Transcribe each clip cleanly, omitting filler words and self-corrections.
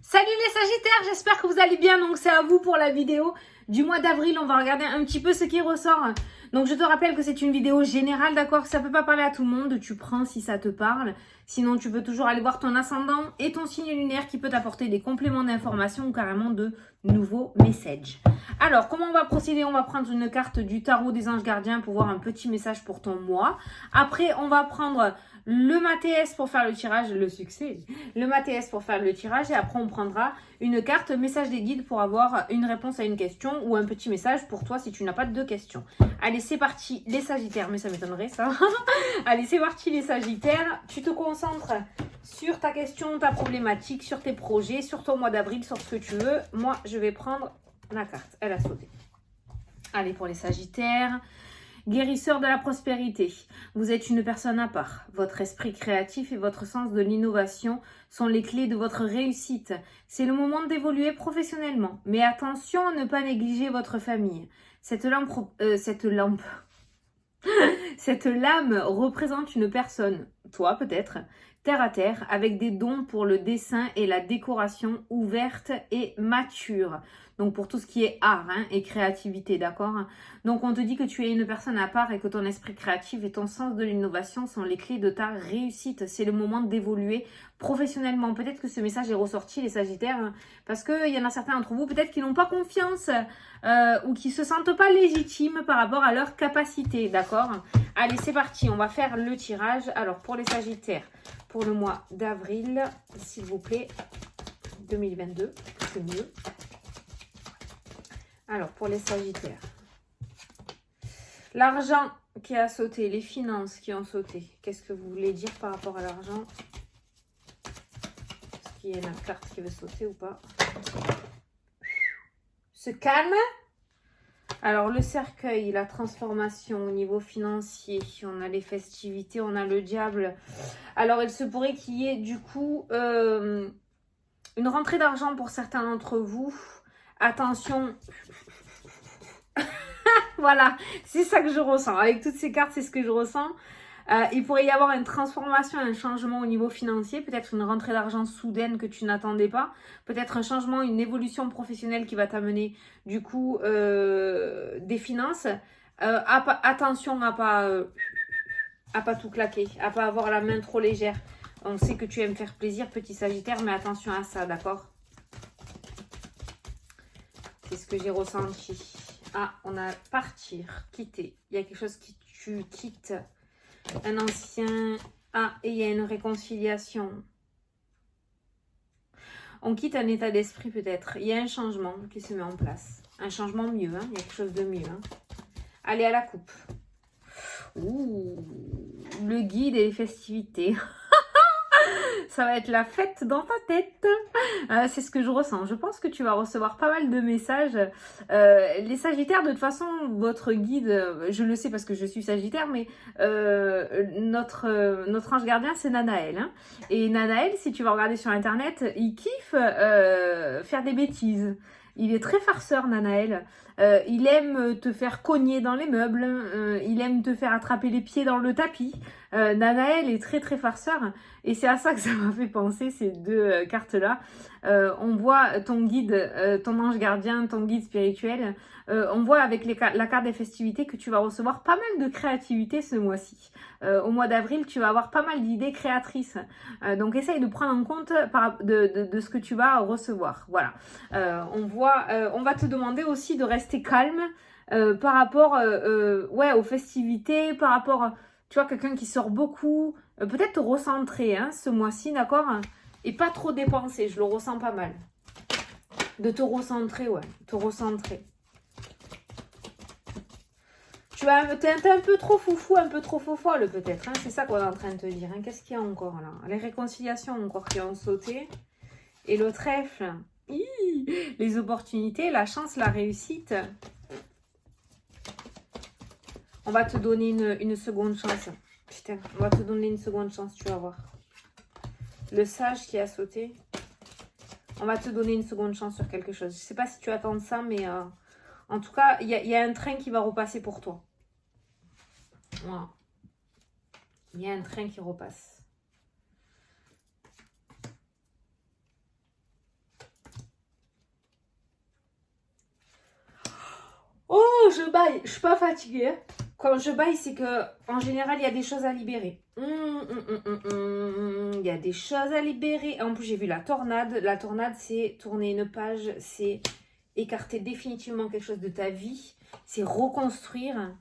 Salut les Sagittaires, j'espère que vous allez bien. Donc c'est à vous pour la vidéo du mois d'avril. On va regarder un petit peu ce qui ressort. Donc je te rappelle que c'est une vidéo générale, d'accord? Ça peut pas parler à tout le monde. Tu prends si ça te parle. Sinon tu peux toujours aller voir ton ascendant et ton signe lunaire qui peut t'apporter des compléments d'information ou carrément de nouveaux messages. Alors comment on va procéder? On va prendre une carte du tarot des anges gardiens pour voir un petit message pour ton mois. Après on va prendre le Matéès pour faire le tirage, le succès, le Matéès pour faire le tirage et après on prendra une carte message des guides pour avoir une réponse à une question ou un petit message pour toi si tu n'as pas de questions. Allez, c'est parti les Sagittaires, mais ça m'étonnerait ça. Allez, c'est parti les Sagittaires, tu te concentres sur ta question, ta problématique, sur tes projets, sur ton mois d'avril, sur ce que tu veux. Moi, je vais prendre la carte, elle a sauté. Allez, pour les Sagittaires. Guérisseur de la prospérité, vous êtes une personne à part. Votre esprit créatif et votre sens de l'innovation sont les clés de votre réussite. C'est le moment d'évoluer professionnellement. Mais attention à ne pas négliger votre famille. Cette lame représente une personne, toi peut-être, terre à terre, avec des dons pour le dessin et la décoration ouverte et mature. Donc pour tout ce qui est art et créativité, d'accord? Donc on te dit que tu es une personne à part et que ton esprit créatif et ton sens de l'innovation sont les clés de ta réussite. C'est le moment d'évoluer professionnellement. Peut-être que ce message est ressorti, les Sagittaires, parce qu'il y en a certains d'entre vous, peut-être qui n'ont pas confiance ou qui ne se sentent pas légitimes par rapport à leur capacité, d'accord? Allez, c'est parti, on va faire le tirage. Alors pour les Sagittaires, pour le mois d'avril, s'il vous plaît, 2022, c'est mieux. Alors, pour les Sagittaires, l'argent qui a sauté, les finances qui ont sauté, qu'est-ce que vous voulez dire par rapport à l'argent? Est-ce qu'il y a une carte qui veut sauter ou pas? Se calme. Alors, le cercueil, la transformation au niveau financier, on a les festivités, on a le diable. Alors, il se pourrait qu'il y ait du coup une rentrée d'argent pour certains d'entre vous. Attention. Voilà, c'est ça que je ressens. Avec toutes ces cartes, c'est ce que je ressens. Il pourrait y avoir une transformation, un changement au niveau financier, peut-être une rentrée d'argent soudaine que tu n'attendais pas, peut-être un changement, une évolution professionnelle qui va t'amener du coup des finances. Attention à pas tout claquer, à pas avoir la main trop légère. On sait que tu aimes faire plaisir, petit Sagittaire, mais attention à ça, d'accord? C'est ce que j'ai ressenti. Ah, on a partir, quitter. Il y a quelque chose qui tu quittes. Un ancien... Ah, et il y a une réconciliation. On quitte un état d'esprit peut-être. Il y a un changement qui se met en place. Un changement mieux, hein. Il y a quelque chose de mieux. Hein. Allez, à la coupe. Ouh, le guide et les festivités. Ça va être la fête dans ta tête. C'est ce que je ressens. Je pense que tu vas recevoir pas mal de messages. Les Sagittaires, de toute façon, votre guide, je le sais parce que je suis Sagittaire, mais notre ange gardien, c'est Nanaël. Hein. Et Nanaël, si tu vas regarder sur Internet, il kiffe faire des bêtises. Il est très farceur, Nanaël. Il aime te faire cogner dans les meubles. Il aime te faire attraper les pieds dans le tapis. Nanaël est très très farceur. Et c'est à ça que ça m'a fait penser, ces deux cartes-là. On voit ton guide, ton ange gardien, ton guide spirituel. On voit avec la carte des festivités que tu vas recevoir pas mal de créativité ce mois-ci. Au mois d'avril, tu vas avoir pas mal d'idées créatrices. Donc, essaye de prendre en compte de ce que tu vas recevoir. Voilà. On va te demander aussi de rester calme par rapport aux festivités, par rapport, tu vois, quelqu'un qui sort beaucoup. Peut-être te recentrer ce mois-ci, d'accord? Et pas trop dépenser, je le ressens pas mal. De te recentrer, ouais, te recentrer. Tu es un peu trop foufou, un peu trop fofolle peut-être. Hein, c'est ça qu'on est en train de te dire. Hein. Qu'est-ce qu'il y a encore là? Les réconciliations encore qui ont sauté. Et le trèfle. Les opportunités, la chance, la réussite. On va te donner une seconde chance. Putain, on va te donner une seconde chance, tu vas voir. Le sage qui a sauté. On va te donner une seconde chance sur quelque chose. Je ne sais pas si tu attends ça, mais en tout cas, il y a un train qui va repasser pour toi. Voilà. Il y a un train qui repasse. quand je baille, je suis pas fatiguée. Hein. Quand je baille, c'est que en général, il y a des choses à libérer. Il y a des choses à libérer. En plus, j'ai vu la tornade. La tornade, c'est tourner une page, c'est écarter définitivement quelque chose de ta vie. C'est reconstruire,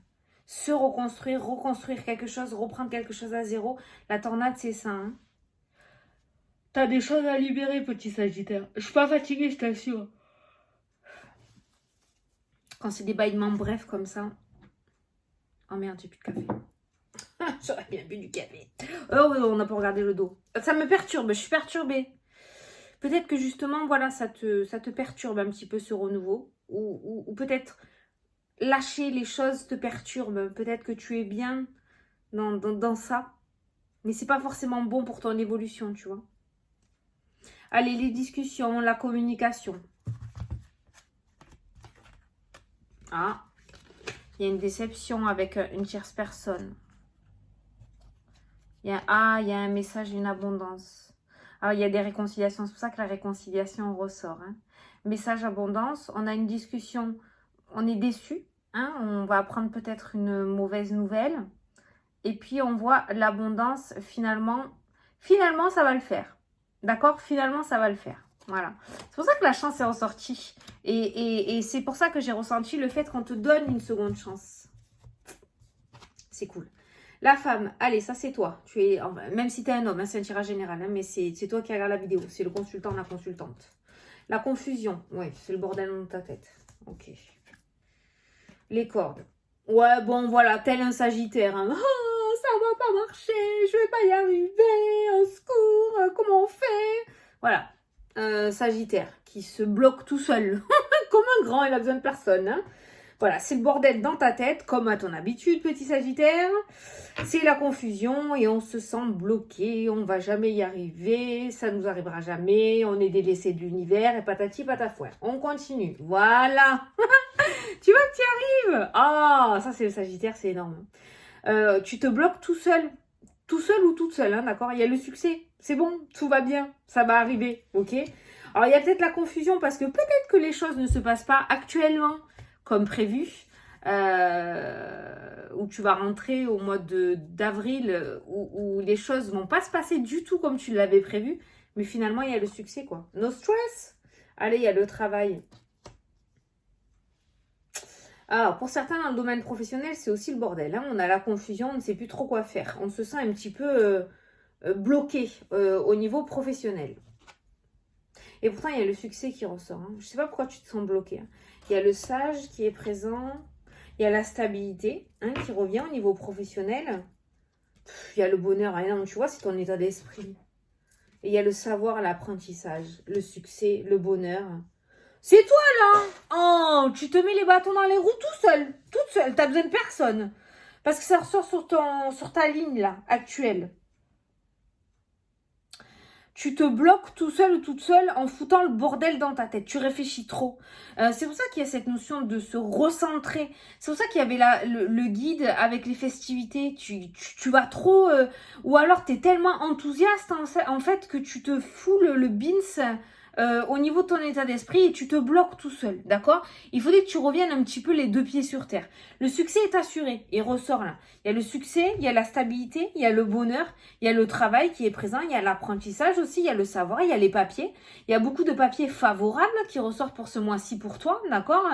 se reconstruire, reconstruire quelque chose, reprendre quelque chose à zéro. La tornade, c'est ça. Hein. T'as des choses à libérer, petit Sagittaire. Je suis pas fatiguée, je t'assure. Quand c'est des bâillements brefs comme ça. Oh merde, j'ai plus de café. J'aurais bien bu du café. Oh, on n'a pas regardé le dos. Ça me perturbe, je suis perturbée. Peut-être que justement, voilà, ça te perturbe un petit peu ce renouveau. Ou peut-être lâcher les choses te perturbe. Peut-être que tu es bien dans ça. Mais c'est pas forcément bon pour ton évolution, tu vois. Allez, les discussions, la communication. Ah, il y a une déception avec une tierce personne. Il y a un message d'une abondance. Ah, il y a des réconciliations. C'est pour ça que la réconciliation ressort. Hein. Message abondance. On a une discussion. On est déçu. Hein. On va apprendre peut-être une mauvaise nouvelle. Et puis, on voit l'abondance. Finalement, ça va le faire. D'accord? Finalement, ça va le faire. Voilà. C'est pour ça que la chance est ressortie. Et c'est pour ça que j'ai ressenti le fait qu'on te donne une seconde chance. C'est cool. La femme, allez, ça c'est toi. Tu es, même si tu es un homme, hein, c'est un tirage général, hein, mais c'est toi qui regarde la vidéo. C'est le consultant, la consultante. La confusion, oui, c'est le bordel dans ta tête. Ok. Les cordes. Ouais, bon, voilà, tel un sagittaire. Hein. Oh, ça va pas marcher, je vais pas y arriver, au secours, comment on fait? Voilà. Sagittaire qui se bloque tout seul. Comme un grand, il a besoin de personne. Hein. Voilà, c'est le bordel dans ta tête, comme à ton habitude, petit Sagittaire. C'est la confusion et on se sent bloqué, on va jamais y arriver, ça nous arrivera jamais, on est délaissé de l'univers et patati patafouet. On continue, voilà. Tu vois que tu y arrives. Ah, ça c'est le Sagittaire, c'est énorme. Tu te bloques tout seul ou toute seule, hein, d'accord? Il y a le succès, c'est bon, tout va bien, ça va arriver, ok? Alors il y a peut-être la confusion parce que peut-être que les choses ne se passent pas actuellement comme prévu, où tu vas rentrer au mois d'avril, où les choses vont pas se passer du tout comme tu l'avais prévu, mais finalement il y a le succès, quoi. No stress. Allez, il y a le travail. Alors, pour certains, dans le domaine professionnel, c'est aussi le bordel. Hein. On a la confusion, on ne sait plus trop quoi faire. On se sent un petit peu bloqué au niveau professionnel. Et pourtant, il y a le succès qui ressort. Hein. Je ne sais pas pourquoi tu te sens bloqué. Hein. Il y a le sage qui est présent. Il y a la stabilité qui revient au niveau professionnel. Il y a le bonheur. Hein. Non, tu vois, c'est ton état d'esprit. Et il y a le savoir, l'apprentissage, le succès, le bonheur. C'est toi, là. Oh, tu te mets les bâtons dans les roues tout seul. Toute seule. Tu n'as besoin de personne. Parce que ça ressort sur ta ligne, là, actuelle. Tu te bloques tout seul ou toute seule en foutant le bordel dans ta tête. Tu réfléchis trop. C'est pour ça qu'il y a cette notion de se recentrer. C'est pour ça qu'il y avait le guide avec les festivités. Tu vas trop... ou alors tu es tellement enthousiaste en fait que tu te fous le bins au niveau de ton état d'esprit et tu te bloques tout seul. D'accord? Il faudrait que tu reviennes un petit peu les deux pieds sur terre. Le succès est assuré. Il ressort là. Il y a le succès, il y a la stabilité, il y a le bonheur, il y a le travail qui est présent, il y a l'apprentissage aussi, il y a le savoir, il y a les papiers. Il y a beaucoup de papiers favorables qui ressortent pour ce mois-ci pour toi, d'accord?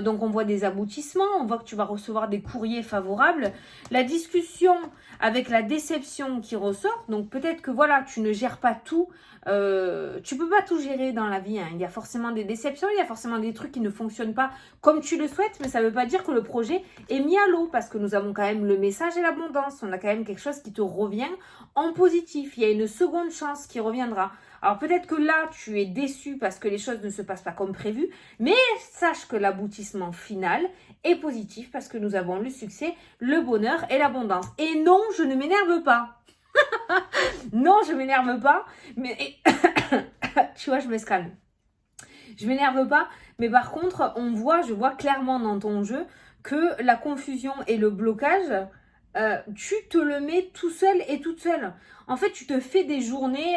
Donc on voit des aboutissements, on voit que tu vas recevoir des courriers favorables. La discussion avec la déception qui ressort, donc peut-être que voilà, tu ne gères pas tout. Tu peux pas tout gérer dans la vie. Hein. Il y a forcément des déceptions, il y a forcément des trucs qui ne fonctionnent pas comme tu le souhaites, mais ça ne veut pas dire que le projet est mis à l'eau parce que nous avons quand même le message et l'abondance. On a quand même quelque chose qui te revient en positif. Il y a une seconde chance qui reviendra. Alors peut-être que là, tu es déçu parce que les choses ne se passent pas comme prévu, mais sache que l'aboutissement final est positif parce que nous avons le succès, le bonheur et l'abondance. Et non, je ne m'énerve pas. Non, je m'énerve pas, mais tu vois, je me calme. Je m'énerve pas, mais par contre, je vois clairement dans ton jeu que la confusion et le blocage, tu te le mets tout seul et toute seule. En fait, tu te fais des journées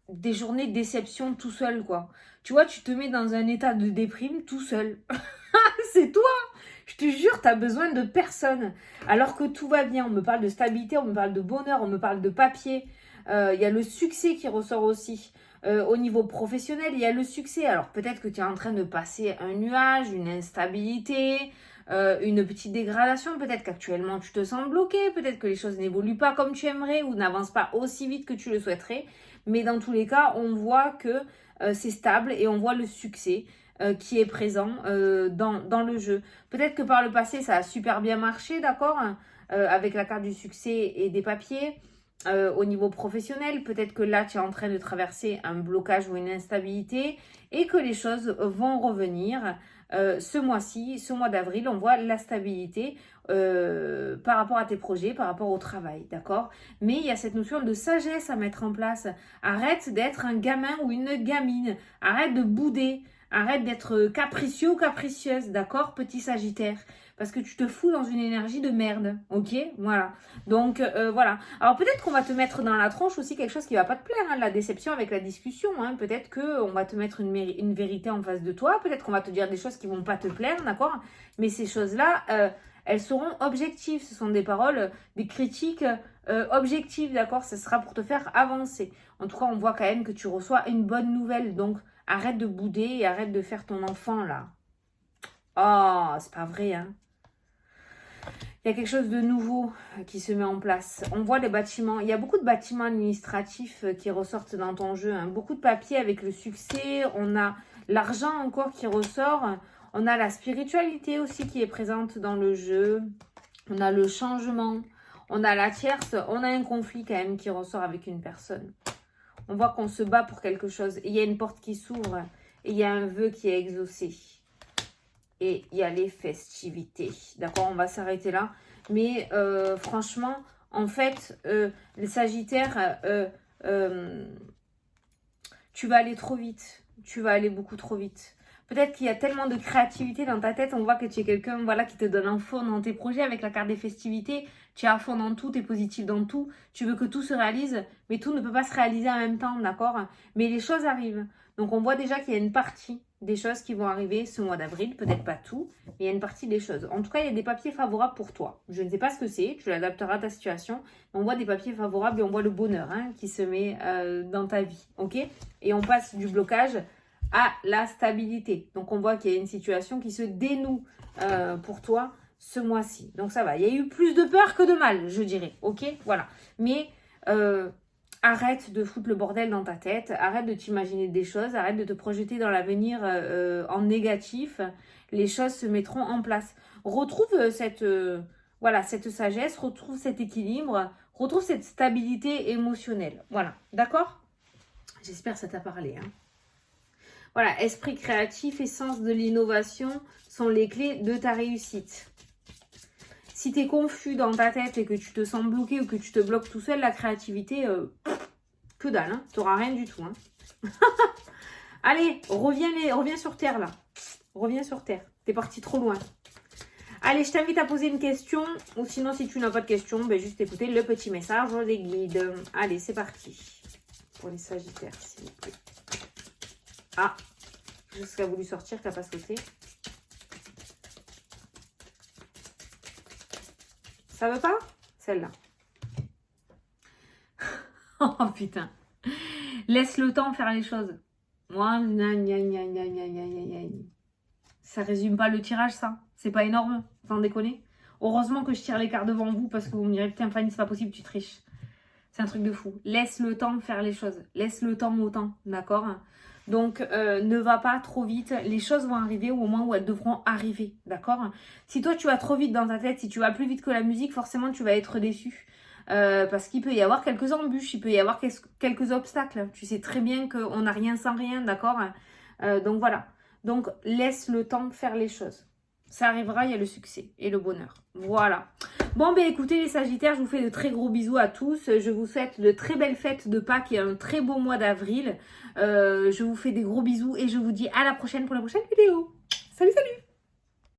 des journées de déception tout seul, quoi. Tu vois, tu te mets dans un état de déprime tout seul. C'est toi. Je te jure, tu as besoin de personne. Alors que tout va bien. On me parle de stabilité, on me parle de bonheur, on me parle de papier. Il y a le succès qui ressort aussi. Au niveau professionnel, il y a le succès. Alors peut-être que tu es en train de passer un nuage, une instabilité, une petite dégradation. Peut-être qu'actuellement tu te sens bloqué. Peut-être que les choses n'évoluent pas comme tu aimerais ou n'avancent pas aussi vite que tu le souhaiterais. Mais dans tous les cas, on voit que c'est stable et on voit le succès qui est présent dans le jeu. Peut-être que par le passé, ça a super bien marché, d'accord, avec la carte du succès et des papiers. Au niveau professionnel, peut-être que là, tu es en train de traverser un blocage ou une instabilité et que les choses vont revenir. Ce mois-ci, ce mois d'avril, on voit la stabilité par rapport à tes projets, par rapport au travail, d'accord? Mais il y a cette notion de sagesse à mettre en place. Arrête d'être un gamin ou une gamine. Arrête de bouder. Arrête d'être capricieux ou capricieuse, d'accord, petit Sagittaire? Parce que tu te fous dans une énergie de merde, ok? Voilà. Donc, voilà. Alors, peut-être qu'on va te mettre dans la tronche aussi quelque chose qui va pas te plaire, hein, la déception avec la discussion. Hein. Peut-être qu'on va te mettre une vérité en face de toi. Peut-être qu'on va te dire des choses qui vont pas te plaire, d'accord? Mais ces choses-là, elles seront objectives. Ce sont des paroles, des critiques objectives, d'accord? Ce sera pour te faire avancer. En tout cas, on voit quand même que tu reçois une bonne nouvelle. Donc, arrête de bouder et arrête de faire ton enfant, là. Oh, c'est pas vrai, hein. Il y a quelque chose de nouveau qui se met en place. On voit les bâtiments. Il y a beaucoup de bâtiments administratifs qui ressortent dans ton jeu. Hein. Beaucoup de papiers avec le succès. On a l'argent encore qui ressort. On a la spiritualité aussi qui est présente dans le jeu. On a le changement. On a la tierce. On a un conflit quand même qui ressort avec une personne. On voit qu'on se bat pour quelque chose. Et il y a une porte qui s'ouvre. Et il y a un vœu qui est exaucé. Et il y a les festivités. D'accord, on va s'arrêter là. Mais franchement, en fait, les Sagittaires, tu vas aller trop vite. Tu vas aller beaucoup trop vite. Peut-être qu'il y a tellement de créativité dans ta tête. On voit que tu es quelqu'un voilà, qui te donne un fond dans tes projets avec la carte des festivités. Tu es à fond dans tout, tu es positif dans tout. Tu veux que tout se réalise, mais tout ne peut pas se réaliser en même temps, d'accord? Mais les choses arrivent. Donc, on voit déjà qu'il y a une partie des choses qui vont arriver ce mois d'avril. Peut-être pas tout, mais il y a une partie des choses. En tout cas, il y a des papiers favorables pour toi. Je ne sais pas ce que c'est. Tu l'adapteras à ta situation. On voit des papiers favorables et on voit le bonheur hein, qui se met dans ta vie. Ok? Et on passe du blocage à la stabilité. Donc, on voit qu'il y a une situation qui se dénoue pour toi ce mois-ci. Donc, ça va. Il y a eu plus de peur que de mal, je dirais. Ok? Voilà. Mais arrête de foutre le bordel dans ta tête. Arrête de t'imaginer des choses. Arrête de te projeter dans l'avenir en négatif. Les choses se mettront en place. Retrouve cette sagesse. Retrouve cet équilibre. Retrouve cette stabilité émotionnelle. Voilà. D'accord? J'espère que ça t'a parlé. Hein. Voilà, esprit créatif et sens de l'innovation sont les clés de ta réussite. Si tu es confus dans ta tête et que tu te sens bloqué ou que tu te bloques tout seul, la créativité, que dalle, hein, tu n'auras rien du tout. Hein. Allez, reviens sur Terre là. Reviens sur Terre. T'es parti trop loin. Allez, je t'invite à poser une question. Ou sinon, si tu n'as pas de question, ben, juste écouter le petit message des guides. Allez, c'est parti. Pour les Sagittaires, s'il vous plaît. Ah, juste qu'elle a voulu sortir, qu'elle n'a pas sauté. Ça veut pas? Celle-là. Oh putain. Laisse le temps faire les choses. Moi, ça résume pas le tirage, ça. C'est pas énorme, sans déconner. Heureusement que je tire les cartes devant vous parce que vous me direz, putain, Fanny, c'est pas possible, tu triches. C'est un truc de fou. Laisse le temps faire les choses. Laisse le temps au temps, d'accord? Donc, ne va pas trop vite. Les choses vont arriver au moment où elles devront arriver, d'accord? Si toi, tu vas trop vite dans ta tête, si tu vas plus vite que la musique, forcément, tu vas être déçu. Parce qu'il peut y avoir quelques embûches, il peut y avoir quelques obstacles. Tu sais très bien qu'on n'a rien sans rien, d'accord? Donc, voilà. Donc, laisse le temps faire les choses. Ça arrivera, il y a le succès et le bonheur. Voilà. Bon, ben écoutez les Sagittaires, je vous fais de très gros bisous à tous. Je vous souhaite de très belles fêtes de Pâques et un très beau mois d'avril. Je vous fais des gros bisous et je vous dis à la prochaine pour la prochaine vidéo. Salut, salut!